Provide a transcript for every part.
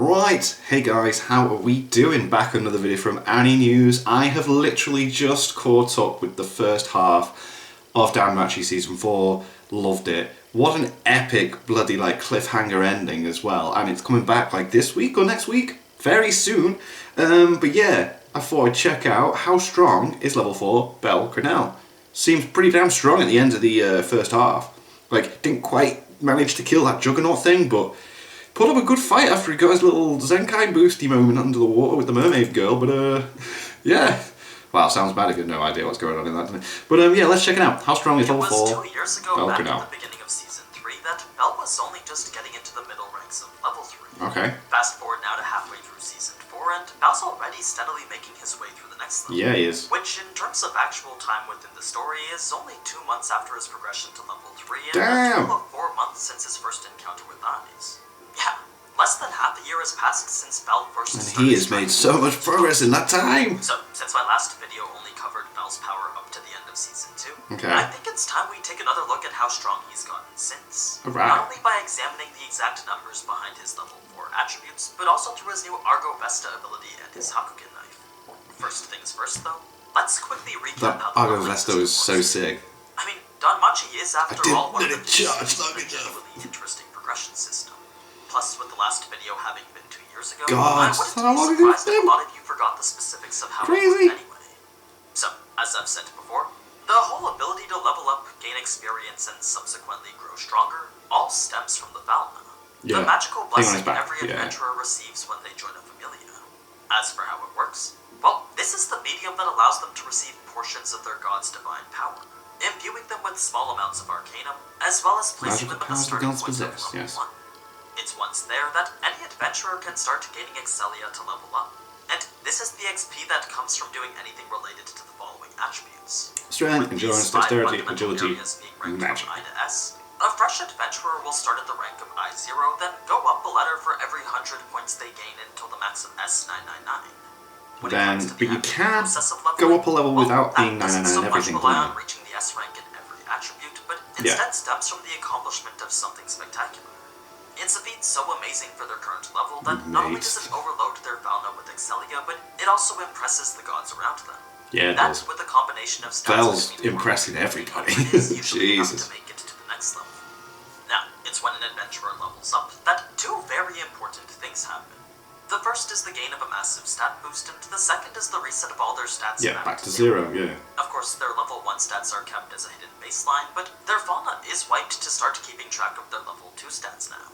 Right, hey guys, how are we doing? Back with another video from Annie News. I have literally just caught up with the first half of DanMachi Season 4. Loved it. What an epic bloody cliffhanger ending as well. And it's coming back this week or next week? Very soon. But yeah, I thought I'd check out how strong is level 4 Belle Cranel. Seems pretty damn strong at the end of the first half. Didn't quite manage to kill that Juggernaut thing, but put up a good fight after he got his little Zenkai boosty moment under the water with the mermaid girl, but yeah. Wow, sounds bad if you have no idea what's going on in that, doesn't it? But yeah, let's check it out. How strong is level 4 It was 2 years ago, Belle back Cranel? at the beginning of Season 3, that Belle was only just getting into the middle ranks of level 3. Okay. Fast forward now to halfway through Season 4, and Belle's already steadily making his way through the next level. Yeah, he is. Which, in terms of actual time within the story, is only 2 months after his progression to level 3, and Damn. a total of 4 months since his first encounter with Eyes. Yeah. Less than half a year has passed since Belle first And started. he has made so much progress in that time. So, since my last video only covered Belle's power up to the end of Season 2, Okay. I think it's time we take another look at how strong he's gotten since. Alright. Not only by examining the exact numbers behind his level 4 attributes, but also through his new Argo Vesta ability and his Hakugen knife. First things first though, let's quickly recap That how the Argo Vesta is so sick. I mean, DanMachi is after all one of the charge long a enough. genuinely interesting progression system. Plus, with the last video having been 2 years ago, God, I wouldn't how long be ago surprised it's if a been? lot of you forgot the specifics of how Crazy. it worked anyway. So, as I've said before, the whole ability to level up, gain experience, and subsequently grow stronger all stems from the Valna. Yeah. The magical Hang on, blessing it's back. every Yeah. adventurer receives when they join a familia. As for how it works, well, this is the medium that allows them to receive portions of their god's divine power, imbuing them with small amounts of arcanum, as well as placing Magical them at the powers the starting gods point of possess, level yes. 1. It's once there that any adventurer can start gaining Excelia to level up, and this is the XP that comes from doing anything related to the following attributes. Strength, With these endurance, 5 dexterity, fundamental agility, areas being ranked magic. from I to S, a fresh adventurer will start at the rank of I0, then go up a ladder for every 100 points they gain until the max of S999. When it Then, comes to but the you actual can process of go leveling, up a level well, without that being doesn't 999 so and much everything, rely can on you? reaching the S rank in every attribute, but Yeah. instead stems from the accomplishment of something spectacular. It's a feat so amazing for their current level that not only does it overload their Valna with Excelia, but it also impresses the gods around them. Yeah, it That, does. with a combination of stats Belle's between impressing 100 and everybody. 800 is usually enough Jesus. to make it to the next level. Now, it's when an adventurer levels up that 2 very important things happen. The first is the gain of a massive stat boost, and the second is the reset of all their stats Yeah, back to 0, yeah. Of course, their level 1 stats are kept as a hidden baseline, but their fauna is wiped to start keeping track of their level 2 stats now.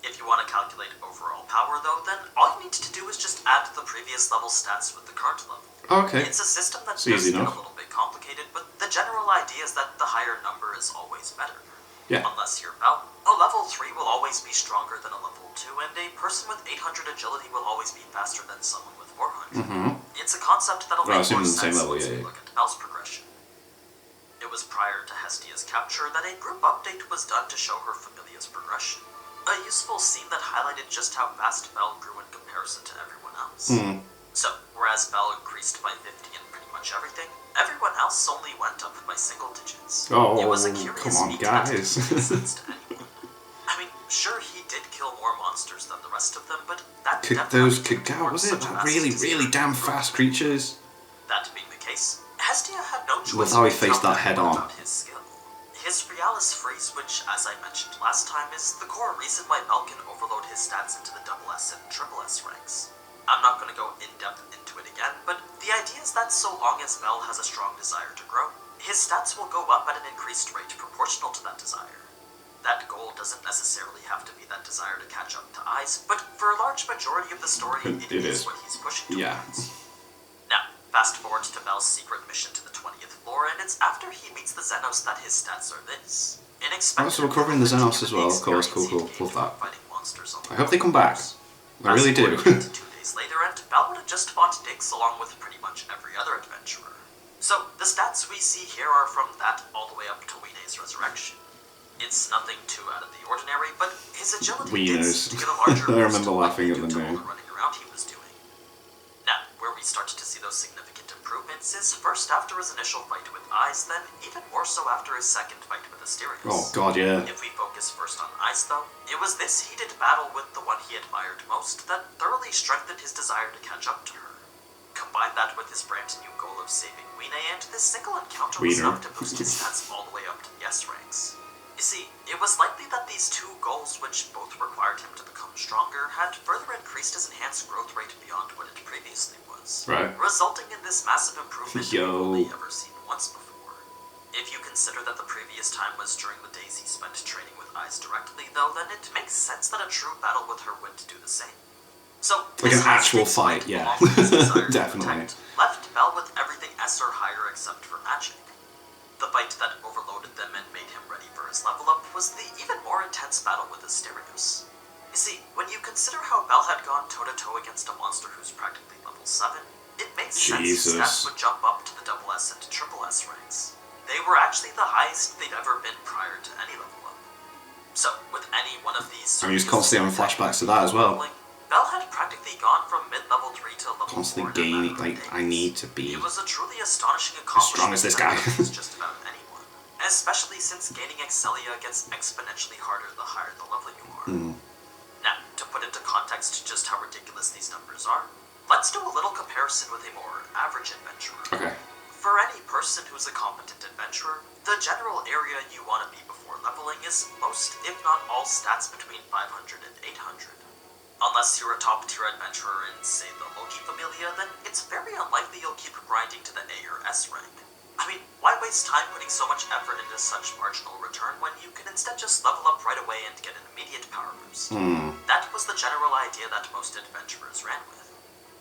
If you want to calculate overall power, though, then all you need to do is just add the previous level stats with the current level. Okay. It's a system that It's does easy get a enough. little bit complicated, but the general idea is that the higher number is always better. Yeah. Unless you're Belle, a level 3 will always be stronger than a level 2, and a person with 800 agility will always be faster than someone with 400. Mm-hmm. It's a concept that'll Well, make more assuming the same sense level, once yeah, we yeah. look at Belle's progression. It was prior to Hestia's capture that a group update was done to show her familia's progression. A useful scene that highlighted just how fast Belle grew in comparison to everyone else. So, whereas Belle increased by 50 in pretty much everything, everyone else only went up by single digits. Oh, It was a curious come on, feat that guys. didn't make sense to anyone. I mean, sure, he did kill more monsters than the rest of them, but that Those definitely kicked out, was it? such a That massive really, disparity really damn in fast growth. creatures. That being the case, Hestia had no choice With how he but to faced tell that head everyone on. about his skill. His Realis Freeze, which, as I mentioned last time, is the core reason why Belle can overload his stats into the SS and SSS ranks. I'm not going to go in-depth into it again, but the idea is that so long as Belle has a strong desire to grow, his stats will go up at an increased rate proportional to that desire. That goal doesn't necessarily have to be that desire to catch up to Eyes, but for a large majority of the story, it is what he's pushing towards. Yeah. Now, fast forward to Belle's secret mission to the 20th floor, and it's after he meets the Xenos that his stats are this. Oh, so we're covering the Xenos as well, of course, cool, love that. I hope they come back. I really do. 2 days later, and Belle would have just fought Dix along with pretty much every other adventurer. So, the stats we see here are from that all the way up to Weene's resurrection. It's nothing too out of the ordinary, but his agility did seem to get a larger I boost remember laughing at due the to all name. the running around he was doing. Now, where we start to see those significant improvements is first after his initial fight with Ice, then even more so after his second fight with Asterios. Oh god, yeah. If we focus first on Ice though, it was this heated battle with the one he admired most that thoroughly strengthened his desire to catch up to her. Combine that with his brand new goal of saving Wiener, and this single encounter was enough to boost his stats all the way up to the S ranks. You see, it was likely that these two goals, which both required him to become stronger, had further increased his enhanced growth rate beyond what it previously was, resulting in this massive improvement we've only ever seen once before. If you consider that the previous time was during the days he spent training with Ice directly, though, then it makes sense that a true battle with her would do the same. So, like an actual fight, yeah. Definitely. Left Bell with everything S or higher except for magic. The fight that overloaded them and made him ready for his level up was the even more intense battle with Asterios. You see, when you consider how Bell had gone toe-to-toe against a monster who's practically level 7, it makes sense his stats would jump up to the double S and triple S ranks. They were actually the highest they'd ever been prior to any level up. So, with any one of these... I'm just constantly having flashbacks to that as well. Bell had practically gone from mid-level 3 to level 4. Constantly gaining, like, I need to be it was a truly astonishing accomplishment as strong as this guy. Just about anyone. Especially since gaining Excelia gets exponentially harder the higher the level you are. Now, to put into context just how ridiculous these numbers are, let's do a little comparison with a more average adventurer. Okay. For any person who's a competent adventurer, the general area you want to be before leveling is most, if not all, stats between 500 and 800. Unless you're a top-tier adventurer in, say, the Loki Familia, then it's very unlikely you'll keep grinding to the A or S rank. I mean, why waste time putting so much effort into such marginal return when you can instead just level up right away and get an immediate power boost? That was the general idea that most adventurers ran with.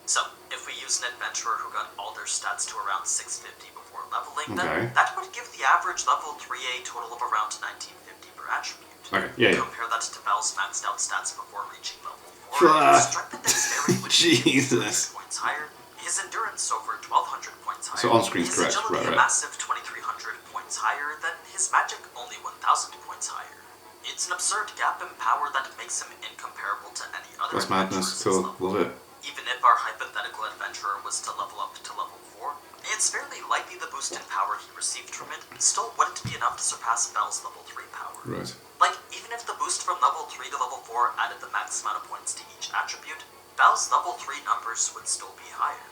So, if we use an adventurer who got all their stats to around 650 before leveling, then that would give the average level 3A total of around 1950 per attribute. Compare that to Bell's maxed out stats before reaching level 4, his strength and dexterity would be 300 points higher, his endurance over 1200 points higher, so on screen's his correct, agility a massive 2300 points higher, then his magic only 1000 points higher. It's an absurd gap in power that makes him incomparable to any other That's madness, cool, love it. Even if our hypothetical adventurer was to level up to level 4, it's fairly likely the boost in power he received from it still wouldn't be enough to surpass Bell's level 3 power. Right. Like, even if the boost from level 3 to level 4 added the max amount of points to each attribute, Bell's level 3 numbers would still be higher.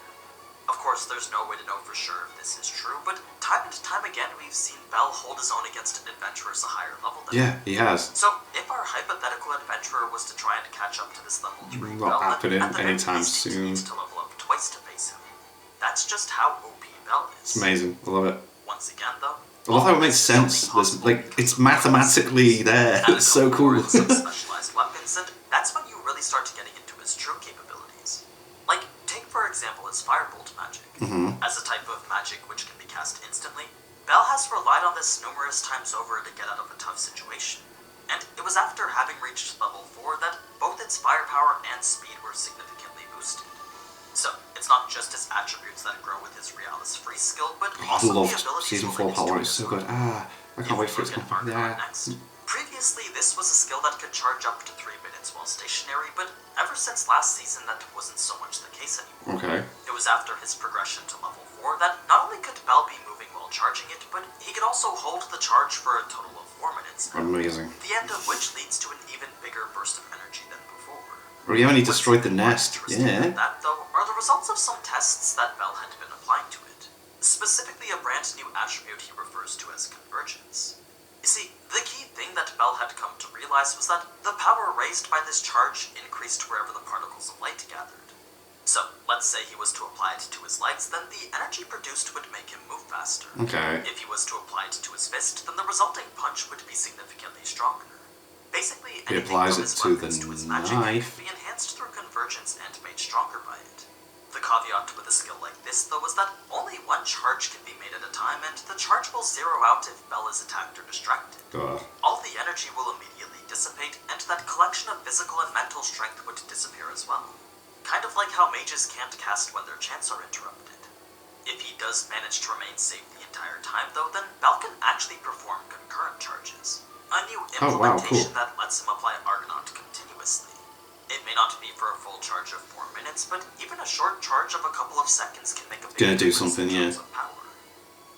Of course, there's no way to know for sure if this is true, but time and time again we've seen Bell hold his own against adventurers a higher level than him. He has. So, if our hypothetical adventurer was to try and catch up to this level 3 Not Bell, happening then at the very anytime least he soon. needs to level up twice to face him. That's just how OP Bell is. It's amazing, I love it. Once again, though, I love how it makes sense. There's, like, it's mathematically there. It's so cool. Some specialized weapons, and that's when you really start getting into his true capabilities. Like, take for example his Firebolt magic. As a type of magic which can be cast instantly, Bell has relied on this numerous times over to get out of a tough situation. And it was after having reached level 4 that both its firepower and speed were significantly boosted. So, it's not just his attributes that grow with his Realis free skill, but also the abilities Season 4 power, it's so good. I can't wait for it to come. Next. Previously, this was a skill that could charge up to 3 minutes while stationary, but ever since last season that wasn't so much the case anymore. Okay. It was after his progression to level 4 that not only could Bell be moving while charging it, but he could also hold the charge for a total of 4 minutes. Amazing. The end of which leads to an even bigger burst of energy than before. We only destroyed the nest. Yeah. That, though, are the results of some tests that Bell had been applying to it. Specifically a brand new attribute he refers to as convergence. You see, the key thing that Bell had come to realize was that the power raised by this charge increased wherever the particles of light gathered. So, let's say he was to apply it to his legs, then the energy produced would make him move faster. Okay. If he was to apply it to his fist, then the resulting punch would be significantly stronger. Basically, He anything applies from it his to weapons the to his magic knife. can be enhanced through convergence and made stronger by it. The caveat with a skill like this, though, is that only one charge can be made at a time, and the charge will zero out if Bell is attacked or distracted. All the energy will immediately dissipate, and that collection of physical and mental strength would disappear as well. Kind of like how mages can't cast when their chants are interrupted. If he does manage to remain safe the entire time, though, then Bell can actually perform concurrent charges. A new implementation that lets him apply Argonaut continuously. It may not be for a full charge of 4 minutes, but even a short charge of a couple of seconds can make a big Gonna do difference something, in yeah. terms of power.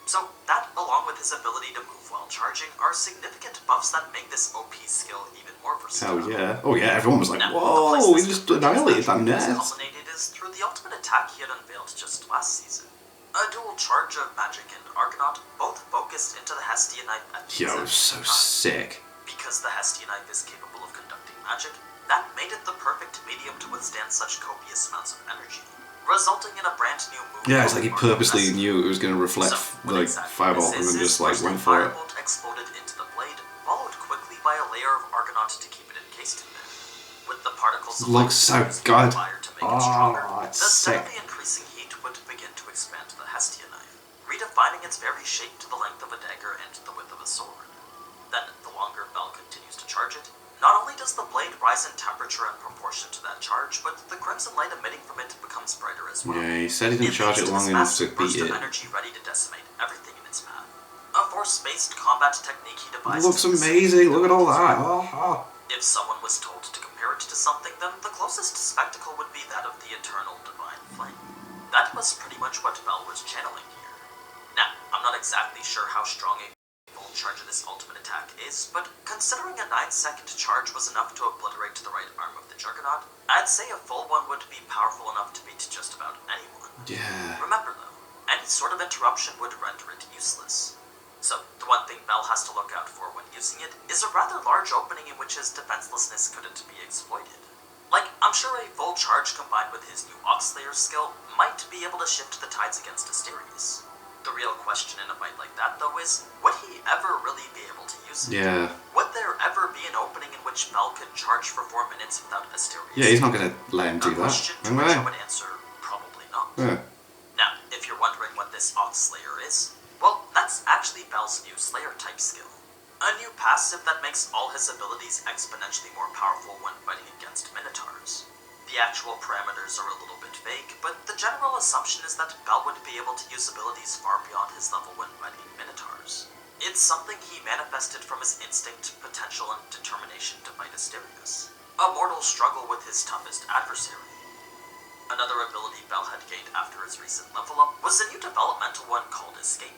So that, along with his ability to move while charging, are significant buffs that make this OP skill even more versatile. Hell yeah. Oh yeah, everyone was like, Now, whoa, the he place just this annihilated that naturally net. culminated is through the ultimate attack he had unveiled just last season. A dual charge of Magic and Argonaut, both focused into the Hestia Knife at the Yo, exact so same time. sick. Because the Hestia Knife is capable of conducting magic, that made it the perfect medium to withstand such copious amounts of energy, resulting in a brand new move. Yeah, it's like he purposely knew it was going to reflect like Fireball and then just like went for it. Firebolt exploded into the blade, followed quickly by a layer of Argonaut to keep it encased in there. With the particles of Looks so used in the good. fire to make it stronger, It's the sick. steadily increasing heat would begin to expand the Hestia Knife, redefining its very shape to the length of a dagger and the width of a sword. Then, the longer Bell continues to charge it, not only does the blade rise in temperature in proportion to that charge, but the crimson light emitting from it becomes brighter as well. Yeah, he said he didn't charge it long enough to beat it. Energy ready to decimate everything in its path. A force-based combat technique he It devised. looks amazing, look at all that. Oh. If someone was told to compare it to something, then the closest spectacle would be that of the eternal divine flame. That was pretty much what Bell was channeling here. Now, I'm not exactly sure how strong a full charge of this ultimate attack is, but considering a 9-second charge was enough to obliterate the right arm of the Juggernaut, I'd say a full one would be powerful enough to beat just about anyone. Yeah. Remember though, any sort of interruption would render it useless. So, the one thing Bell has to look out for when using it is a rather large opening in which his defenselessness couldn't be exploited. Like, I'm sure a full charge combined with his new Oxslayer skill might be able to shift the tides against Asterius. The real question in a fight like that, though, is would he ever really be able to use it? Yeah. Would there ever be an opening in which Bell could charge for 4 minutes without Asterius? Yeah, he's not going to let him do that. Question to which I would answer, probably not. Yeah. Now, if you're wondering what this Oxslayer is, well, that's actually Bell's new Slayer-type skill. A new passive that makes all his abilities exponentially more powerful when fighting against Minotaurs. The actual parameters are a little bit vague, but the general assumption is that Bell would be able to use abilities far beyond his level when fighting Minotaurs. It's something he manifested from his instinct, potential, and determination to fight Asterius. A mortal struggle with his toughest adversary. Another ability Bell had gained after his recent level up was a new developmental one called Escape.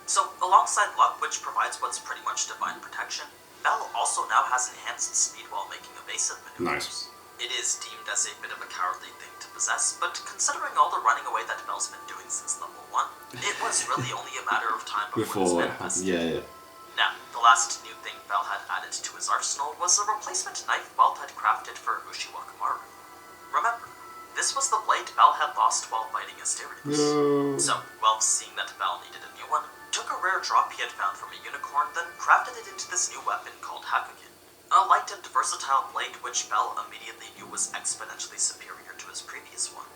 So, alongside luck, which provides what's pretty much divine protection, Bell also now has enhanced speed while making evasive maneuvers. Nice. It is deemed as a bit of a cowardly thing to possess, but considering all the running away that Bell's been doing since level 1, it was really only a matter of time before this manifested. Yeah. Now, the last new thing Bell had added to his arsenal was a replacement knife Welt had crafted for Ushiwakamaru. Remember, this was the blade Bell had lost while fighting Asterius. No. So, Welt, seeing that Bell needed a new one, took a rare drop he had found from a unicorn, then crafted it into this new weapon called Hakugen. A light and versatile blade which Bell immediately knew was exponentially superior to his previous one.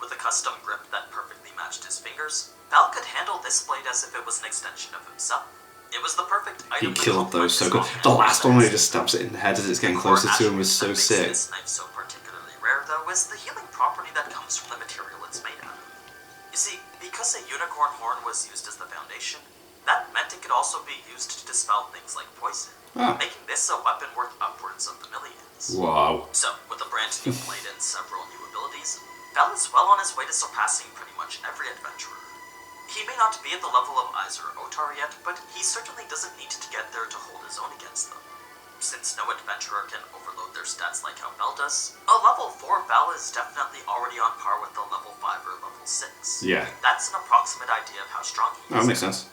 With a custom grip that perfectly matched his fingers, Bell could handle this blade as if it was an extension of himself. It was the perfect item. He killed those so good. The last one where he just stabs it in the head as it's getting closer to him was so sick. This knife so particularly rare, though, is the healing property that comes from the material it's made out of. You see, because a unicorn horn was used as the foundation, that meant it could also be used to dispel things like poison, making this a weapon worth upwards of the millions. Wow. So, with a brand new blade and several new abilities, Bell is well on his way to surpassing pretty much every adventurer. He may not be at the level of Aiz or Otar yet, but he certainly doesn't need to get there to hold his own against them. Since no adventurer can overload their stats like how Bell does, a level 4 Bell is definitely already on par with the level 5 or level 6. Yeah. That's an approximate idea of how strong he is. That makes sense.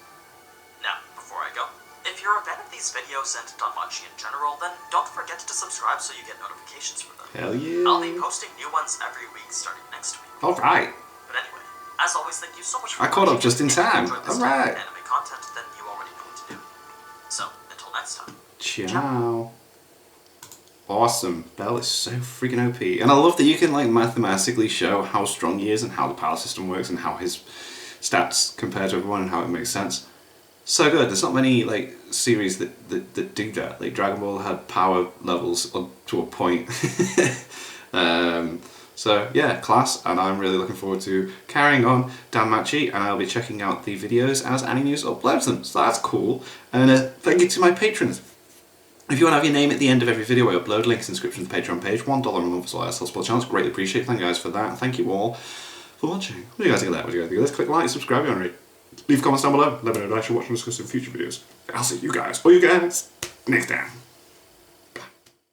Now, before I go, if you're a fan of these videos and DanMachi in general, then don't forget to subscribe so you get notifications for them. Hell yeah. I'll be posting new ones every week starting next week. Alright. But anyway, as always, thank you so much for I caught up watching. just in If you time. enjoyed this Alright. type of anime content, then you already know what to do. So, until next time. Ciao. Awesome. Bell is so freaking OP. And I love that you can like mathematically show how strong he is and how the power system works and how his stats compare to everyone and how it makes sense. So good. There's not many like series that do that. Like Dragon Ball had power levels up to a point. So yeah, class, and I'm really looking forward to carrying on DanMachi, and I'll be checking out the videos as AniNews uploads them. So that's cool. And thank you to my patrons. If you want to have your name at the end of every video I upload, links in the description to the Patreon page, $1 a month is all I support the channel. It's greatly appreciated. Thank you guys for that. Thank you all for watching. What do you guys think of that? What do you guys think of this? Click like, subscribe if you want to read. Leave comments down below. Let me know what I should watch and discuss in future videos. I'll see you guys, or you guys, next time.